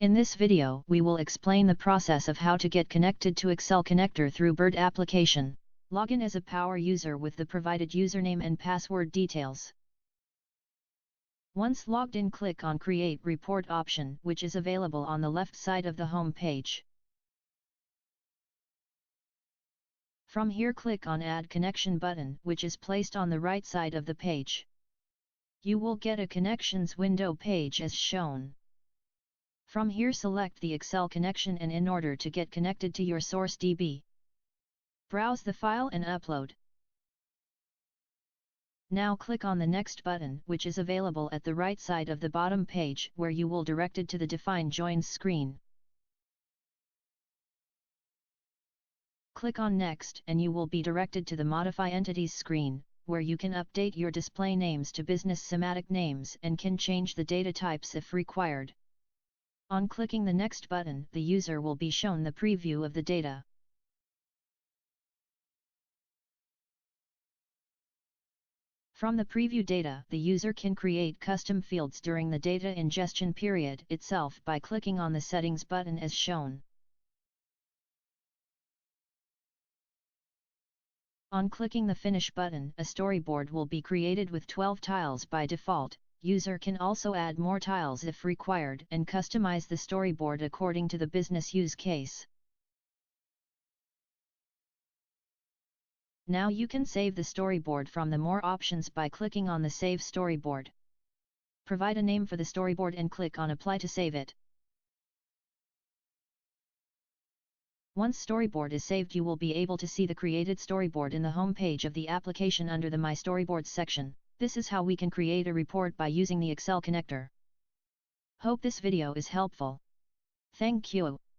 In this video we will explain the process of how to get connected to Excel Connector through Bird application. Login as a power user with the provided username and password details. Once logged in, click on Create Report option, which is available on the left side of the home page. From here click on Add Connection button, which is placed on the right side of the page. You will get a Connections window page as shown. From here select the Excel connection and in order to get connected to your source DB, browse the file and upload. Now click on the Next button, which is available at the right side of the bottom page, where you will directed to the Define Joins screen. Click on Next and you will be directed to the Modify Entities screen, where you can update your display names to business semantic names and can change the data types if required. On clicking the Next button, the user will be shown the preview of the data. From the preview data, the user can create custom fields during the data ingestion period itself by clicking on the Settings button as shown. On clicking the Finish button, a storyboard will be created with 12 tiles by default. User can also add more tiles if required and customize the storyboard according to the business use case. Now you can save the storyboard from the More options by clicking on the Save Storyboard. Provide a name for the storyboard and click on Apply to save it. Once storyboard is saved, you will be able to see the created storyboard in the home page of the application under the My Storyboards section. This is how we can create a report by using the Excel connector. Hope this video is helpful. Thank you.